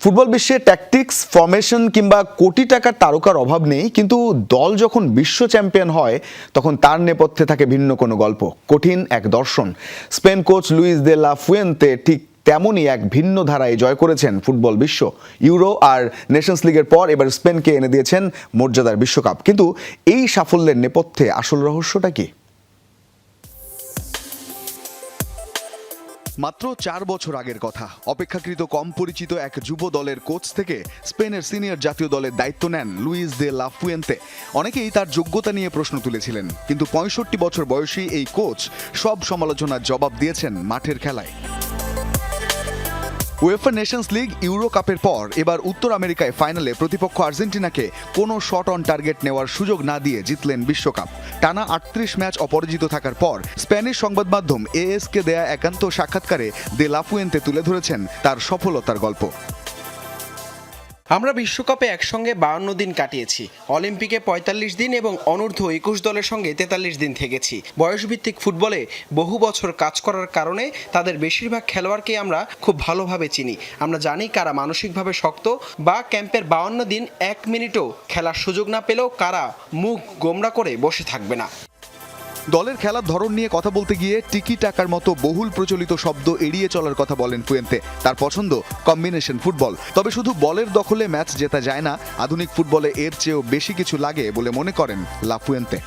Football বিশ্বে tactics, formation কিংবা কোটি টাকার তারকার অভাব নেই, কিন্তু দল যখন বিশ্ব চ্যাম্পিয়ন হয় তখন তার নেপথ্যে থাকে ভিন্ন কোনো গল্প, কঠিন এক দর্শন। Spain coach Luis de la Fuente ঠিক তেমনই এক ভিন্ন ধারায় জয় করেছেন ফুটবল বিশ্ব। ইউরো আর নেশনস লিগের পর এবার স্পেনকে এনে দিয়েছেন মর্যাদার বিশ্বকাপ। কিন্তু এই সাফল্যের নেপথ্যে আসল রহস্যটা কি? মাত্র 4 বছর আগের কথা। অপেক্ষাকৃত কম পরিচিত এক যুব দলের কোচ থেকে স্পেনের সিনিয়র জাতীয় দলের দায়িত্ব নেন লুইস দে লা ফুয়েন্তে। অনেকেই তার যোগ্যতা নিয়ে প্রশ্ন তুলেছিলেন, কিন্তু 65 বছর বয়সী এই কোচ সব সমালোচনার জবাব দিয়েছেন মাঠের খেলায়। উয়েফা নেশনস লিগ, ইউরো কাপের পর এবার উত্তর আমেরিকায় ফাইনালে প্রতিপক্ষ আর্জেন্টিনাকে কোনো শট অন টার্গেট নেওয়ার সুযোগ না দিয়ে জিতলেন বিশ্বকাপ। টানা 38 ম্যাচ অপরাজিত থাকার পর স্প্যানিশ সংবাদ মাধ্যম এএসকে দেয়া একান্ত সাক্ষাৎকারে দে লা ফুয়েন্তে তুলে ধরেছেন তার সফলতার গল্প। আমরা বিশ্বকাপে একসঙ্গে 52 দিন কাটিয়েছি, অলিম্পিকে 45 দিন এবং অনূর্ধ্ব 21 দলের সঙ্গে 43 দিন থেকেছি। বয়সভিত্তিক ফুটবলে বহু বছর কাজ করার কারণে তাদের বেশিরভাগ খেলোয়াড়কে আমরা খুব ভালোভাবে চিনি। আমরা জানি কারা মানসিকভাবে শক্ত বা ক্যাম্পের 52 দিন 1 মিনিটও খেলার সুযোগ না পেলেও কারা মুখ গোমড়া করে বসে থাকবে না। দলের খেলার ধরন নিয়ে কথা বলতে গিয়ে টিকি টাকার মতো বহুল প্রচলিত শব্দ এড়িয়ে চলার কথা বলেন ফুয়েন্তে। তার পছন্দ কম্বিনেশন ফুটবল। তবে শুধু বলের দখলে ম্যাচ জেতা যায় না, আধুনিক ফুটবলে এর চেয়েও বেশি কিছু লাগে বলে মনে করেন লা ফুয়েন্তে।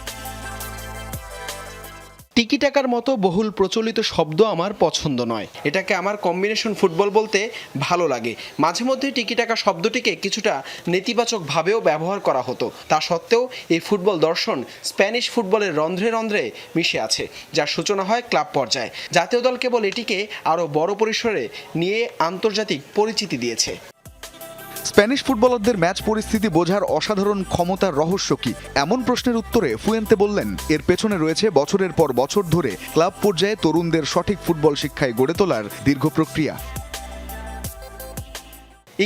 টিকি টাকার মতো বহুল প্রচলিত শব্দ আমার পছন্দ নয়। এটাকে আমার কম্বিনেশন ফুটবল বলতে ভালো লাগে। মাঝে মধ্যে টিকি টাকা শব্দটিকে কিছুটা নেতিবাচকভাবেও ব্যবহার করা হতো। তা সত্ত্বেও এই ফুটবল দর্শন স্প্যানিশ ফুটবলের রন্ধ্রে রন্ধ্রে মিশে আছে, যার সূচনা হয় ক্লাব পর্যায়ে। জাতীয় দল কেবল এটিকে আরও বড় পরিসরে নিয়ে আন্তর্জাতিক পরিচিতি দিয়েছে। স্প্যানিশ ফুটবলারদের ম্যাচ পরিস্থিতি বোঝার অসাধারণ ক্ষমতার রহস্য কি? এমন প্রশ্নের উত্তরে ফুয়েন্তে বললেন, এর পেছনে রয়েছে বছরের পর বছর ধরে ক্লাব পর্যায়ে তরুণদের সঠিক ফুটবল শিক্ষায় গড়ে তোলার দীর্ঘ প্রক্রিয়া।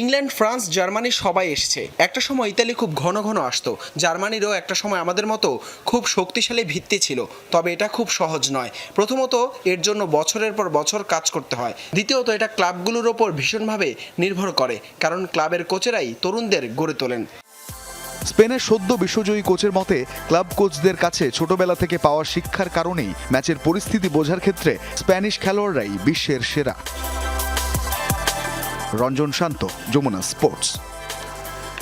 ইংল্যান্ড, ফ্রান্স, জার্মানি সবাই এসছে। একটা সময় ইতালি খুব ঘন ঘন আসতো। জার্মানিরও একটা সময় আমাদের মতো খুব শক্তিশালী ভিত্তি ছিল। তবে এটা খুব সহজ নয়। প্রথমত, এর জন্য বছরের পর বছর কাজ করতে হয়। দ্বিতীয়ত, এটা ক্লাবগুলোর ওপর ভীষণভাবে নির্ভর করে, কারণ ক্লাবের কোচেরাই তরুণদের গড়ে তোলেন। স্পেনের সদ্য বিশ্বজয়ী কোচের মতে, ক্লাব কোচদের কাছে ছোটবেলা থেকে পাওয়া শিক্ষার কারণেই ম্যাচের পরিস্থিতি বোঝার ক্ষেত্রে স্প্যানিশ খেলোয়াড়রাই বিশ্বের সেরা। রঞ্জন শান্ত, যমুনা স্পোর্টস।